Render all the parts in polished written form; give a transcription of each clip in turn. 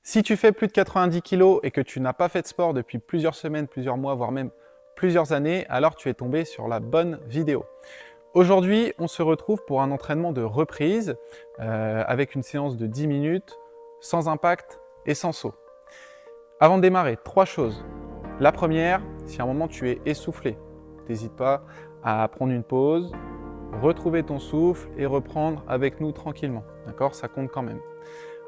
Si tu fais plus de 90 kg et que tu n'as pas fait de sport depuis plusieurs semaines, plusieurs mois, voire même plusieurs années, alors tu es tombé sur la bonne vidéo. Aujourd'hui, on se retrouve pour un entraînement de reprise avec une séance de 10 minutes, sans impact et sans saut. Avant de démarrer, 3 choses. La première, si à un moment tu es essoufflé, n'hésite pas à prendre une pause, retrouver ton souffle et reprendre avec nous tranquillement. D'accord? Ça compte quand même.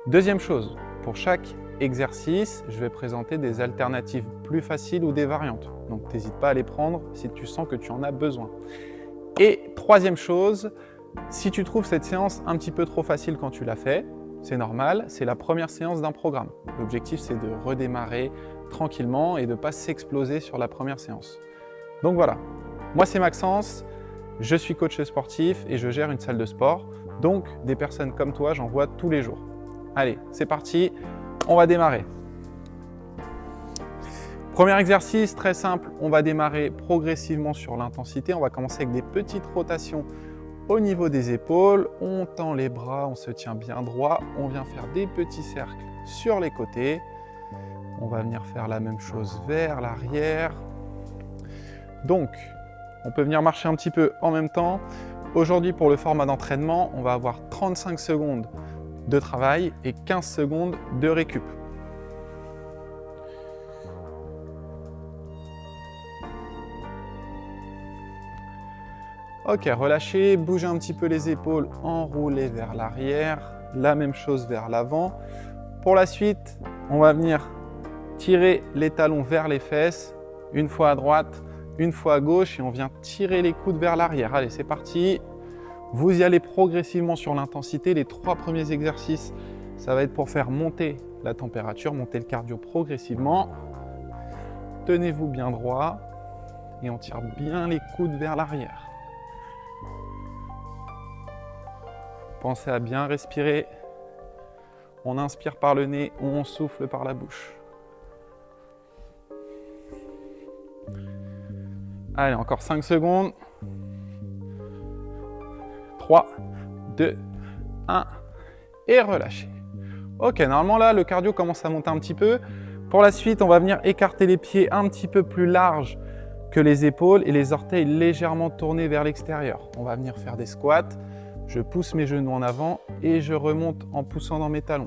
Deuxième chose, pour chaque exercice, je vais présenter des alternatives plus faciles ou des variantes. Donc n'hésite pas à les prendre si tu sens que tu en as besoin. Et troisième chose, si tu trouves cette séance un petit peu trop facile quand tu l'as fait, c'est normal, c'est la première séance d'un programme. L'objectif, c'est de redémarrer tranquillement et de ne pas s'exploser sur la première séance. Donc voilà, moi c'est Maxence, je suis coach sportif et je gère une salle de sport. Donc des personnes comme toi, j'en vois tous les jours. Allez, c'est parti, on va démarrer. Premier exercice, très simple, on va démarrer progressivement sur l'intensité. On va commencer avec des petites rotations au niveau des épaules. On tend les bras, on se tient bien droit. On vient faire des petits cercles sur les côtés. On va venir faire la même chose vers l'arrière. Donc, on peut venir marcher un petit peu en même temps. Aujourd'hui, pour le format d'entraînement, on va avoir 35 secondes de travail et 15 secondes de récup. Ok, relâchez, bougez un petit peu les épaules, enroulez vers l'arrière, la même chose vers l'avant. Pour la suite, on va venir tirer les talons vers les fesses, une fois à droite, une fois à gauche, et on vient tirer les coudes vers l'arrière. Allez, c'est parti. Vous y allez progressivement sur l'intensité. Les 3 premiers exercices, ça va être pour faire monter la température, monter le cardio progressivement. Tenez-vous bien droit et on tire bien les coudes vers l'arrière. Pensez à bien respirer. On inspire par le nez, on souffle par la bouche. Allez, encore 5 secondes. 3, 2, 1 et relâchez. Ok, normalement là, le cardio commence à monter un petit peu. Pour la suite, on va venir écarter les pieds un petit peu plus larges que les épaules et les orteils légèrement tournés vers l'extérieur. On va venir faire des squats. Je pousse mes genoux en avant et je remonte en poussant dans mes talons.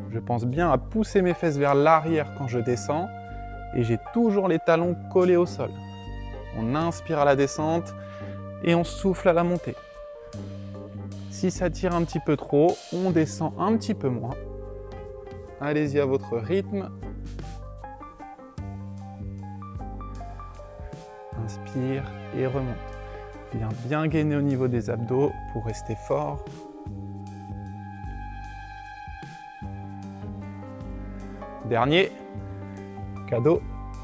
Je pense bien à pousser mes fesses vers l'arrière quand je descends et j'ai toujours les talons collés au sol. On inspire à la descente et on souffle à la montée. Si ça tire un petit peu trop, on descend un petit peu moins. Allez-y à votre rythme. Inspire et remonte. Viens bien gainer au niveau des abdos pour rester fort. Dernier, cadeau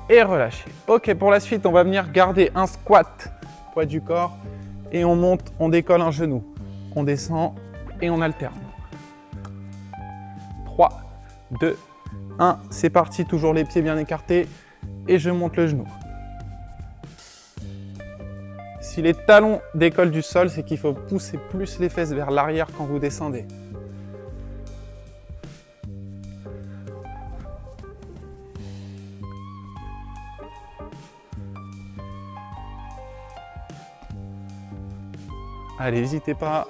et relâchez. Ok, pour la suite, on va venir garder un squat, poids du corps, et on monte, on décolle un genou. On descend et on alterne. 3, 2, 1, c'est parti, toujours les pieds bien écartés, et je monte le genou. Si les talons décollent du sol, c'est qu'il faut pousser plus les fesses vers l'arrière quand vous descendez. Allez, n'hésitez pas.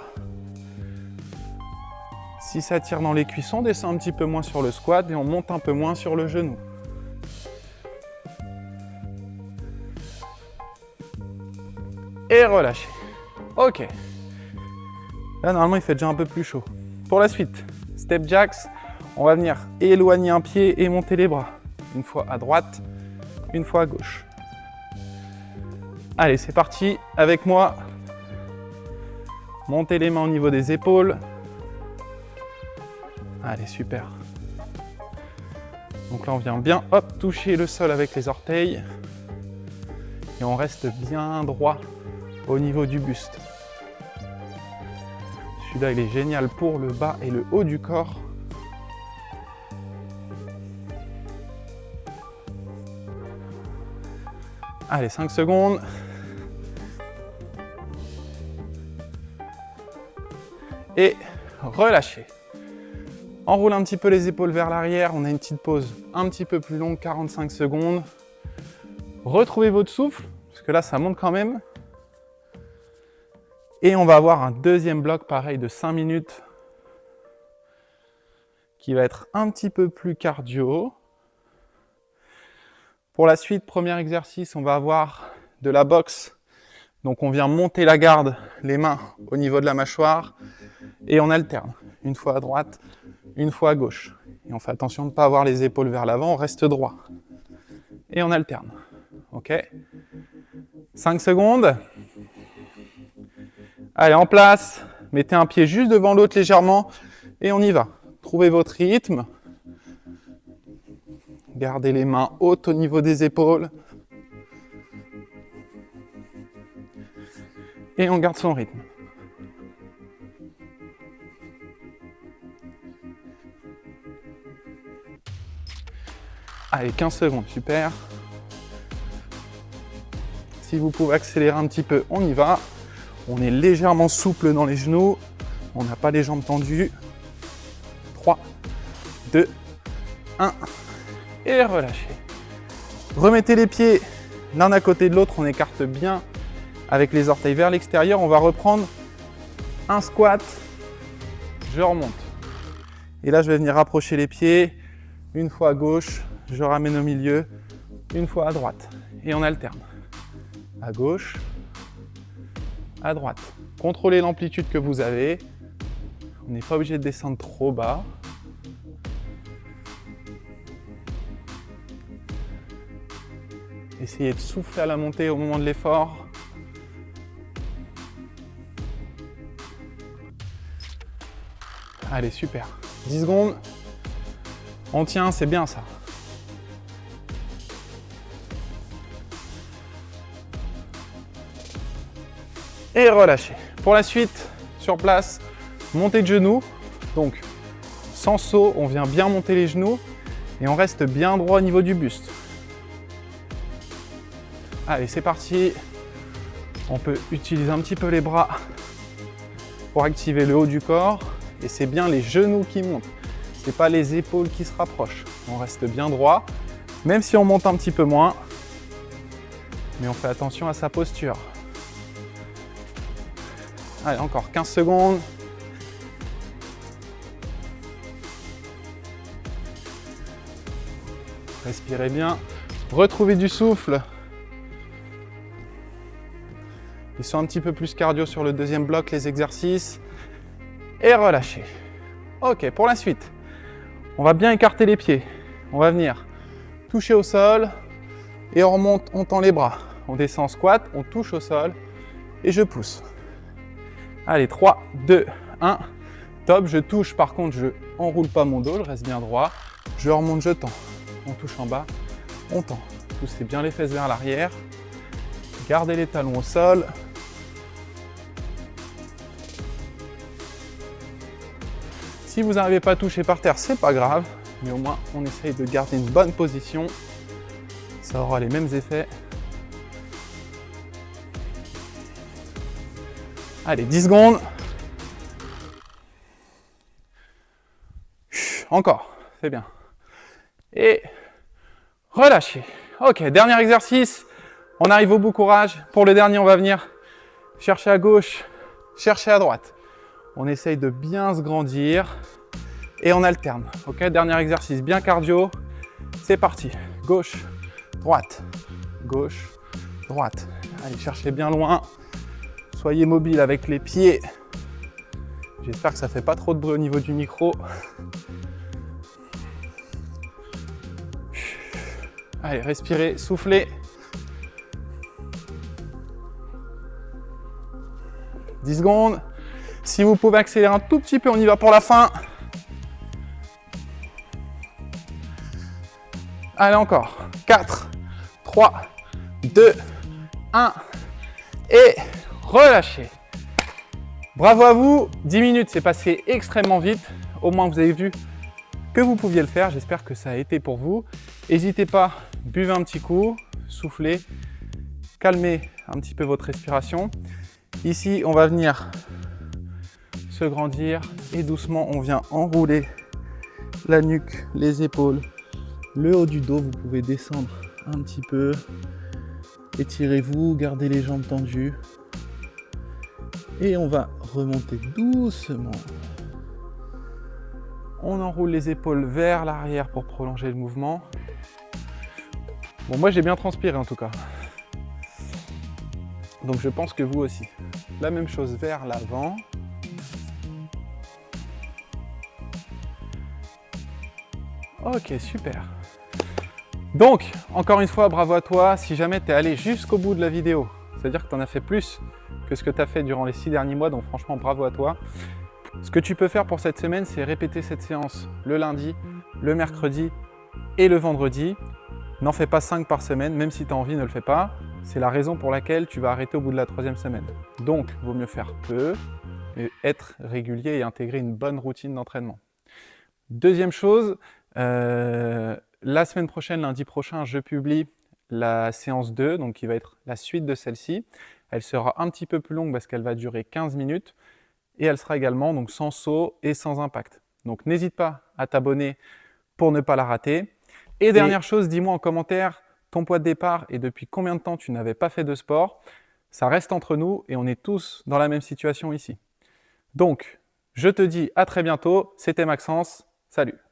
Si ça tire dans les cuissons, on descend un petit peu moins sur le squat et on monte un peu moins sur le genou. Et relâchez. Ok. Là, normalement, il fait déjà un peu plus chaud. Pour la suite, step jacks, on va venir éloigner un pied et monter les bras. Une fois à droite, une fois à gauche. Allez, c'est parti. Avec moi. Montez les mains au niveau des épaules. Allez, super. Donc là, on vient bien toucher le sol avec les orteils. Et on reste bien droit au niveau du buste. Celui-là, il est génial pour le bas et le haut du corps. Allez, 5 secondes. Et relâchez. Enroule un petit peu les épaules vers l'arrière. On a une petite pause un petit peu plus longue, 45 secondes. Retrouvez votre souffle, parce que là, ça monte quand même. Et on va avoir un deuxième bloc, pareil, de 5 minutes, qui va être un petit peu plus cardio. Pour la suite, premier exercice, on va avoir de la boxe. Donc on vient monter la garde, les mains au niveau de la mâchoire, et on alterne. Une fois à droite, une fois à gauche. Et on fait attention de ne pas avoir les épaules vers l'avant, on reste droit. Et on alterne. Ok ? 5 secondes. Allez, en place. Mettez un pied juste devant l'autre légèrement, et on y va. Trouvez votre rythme. Gardez les mains hautes au niveau des épaules. Et on garde son rythme. Allez, 15 secondes, super. Si vous pouvez accélérer un petit peu, on y va. On est légèrement souple dans les genoux. On n'a pas les jambes tendues. 3, 2, 1. Et relâchez. Remettez les pieds l'un à côté de l'autre. On écarte bien avec les orteils vers l'extérieur. On va reprendre un squat. Je remonte. Et là, je vais venir rapprocher les pieds. Une fois à gauche, je ramène au milieu. Une fois à droite. Et on alterne. À gauche, à droite. Contrôlez l'amplitude que vous avez. On n'est pas obligé de descendre trop bas. Essayez de souffler à la montée au moment de l'effort. Allez, super. 10 secondes. On tient, c'est bien ça. Et relâchez. Pour la suite, sur place, montée de genoux. Donc, sans saut, on vient bien monter les genoux et on reste bien droit au niveau du buste. Allez, c'est parti. On peut utiliser un petit peu les bras pour activer le haut du corps. Et c'est bien les genoux qui montent. Ce n'est pas les épaules qui se rapprochent. On reste bien droit, même si on monte un petit peu moins. Mais on fait attention à sa posture. Allez, encore 15 secondes. Respirez bien. Retrouvez du souffle. Ils sont un petit peu plus cardio sur le deuxième bloc, les exercices. Et relâchez. Ok, pour la suite, on va bien écarter les pieds. On va venir toucher au sol et on remonte, on tend les bras. On descend en squat, on touche au sol et je pousse. Allez, 3, 2, 1. Top, je touche, par contre, je enroule pas mon dos, je reste bien droit. Je remonte, je tends. On touche en bas, on tend. Poussez bien les fesses vers l'arrière. Gardez les talons au sol. Si vous n'arrivez pas à toucher par terre, c'est pas grave, mais au moins on essaye de garder une bonne position. Ça aura les mêmes effets. Allez, 10 secondes. Encore, c'est bien. Et relâchez. Ok, dernier exercice. On arrive au bout, courage. Pour le dernier, on va venir chercher à gauche, chercher à droite. On essaye de bien se grandir et on alterne. Ok, dernier exercice bien cardio. C'est parti. Gauche, droite, gauche, droite. Allez, cherchez bien loin. Soyez mobile avec les pieds. J'espère que ça ne fait pas trop de bruit au niveau du micro. Allez, respirez, soufflez. 10 secondes. Si vous pouvez accélérer un tout petit peu, on y va pour la fin. Allez, encore. 4, 3, 2, 1. Et relâchez. Bravo à vous. 10 minutes, c'est passé extrêmement vite. Au moins, vous avez vu que vous pouviez le faire. J'espère que ça a été pour vous. N'hésitez pas, buvez un petit coup, soufflez, calmez un petit peu votre respiration. Ici, on va venir se grandir et doucement, on vient enrouler la nuque, les épaules, le haut du dos. Vous pouvez descendre un petit peu. Étirez-vous, gardez les jambes tendues. Et on va remonter doucement. On enroule les épaules vers l'arrière pour prolonger le mouvement. Bon, moi j'ai bien transpiré en tout cas. Donc je pense que vous aussi. La même chose vers l'avant. Ok, super. Donc, encore une fois, bravo à toi. Si jamais tu es allé jusqu'au bout de la vidéo, c'est-à-dire que tu en as fait plus que ce que tu as fait durant les 6 derniers mois, donc franchement, bravo à toi. Ce que tu peux faire pour cette semaine, c'est répéter cette séance le lundi, le mercredi et le vendredi. N'en fais pas 5 par semaine, même si tu as envie, ne le fais pas. C'est la raison pour laquelle tu vas arrêter au bout de la 3e semaine. Donc, il vaut mieux faire peu, mais être régulier et intégrer une bonne routine d'entraînement. Deuxième chose, la semaine prochaine, lundi prochain, je publie la séance 2, donc qui va être la suite de celle-ci. Elle sera un petit peu plus longue parce qu'elle va durer 15 minutes et elle sera également donc sans saut et sans impact. Donc n'hésite pas à t'abonner pour ne pas la rater. Et dernière chose, dis-moi en commentaire ton poids de départ et depuis combien de temps tu n'avais pas fait de sport. Ça reste entre nous et on est tous dans la même situation ici. Donc, je te dis à très bientôt. C'était Maxence. Salut!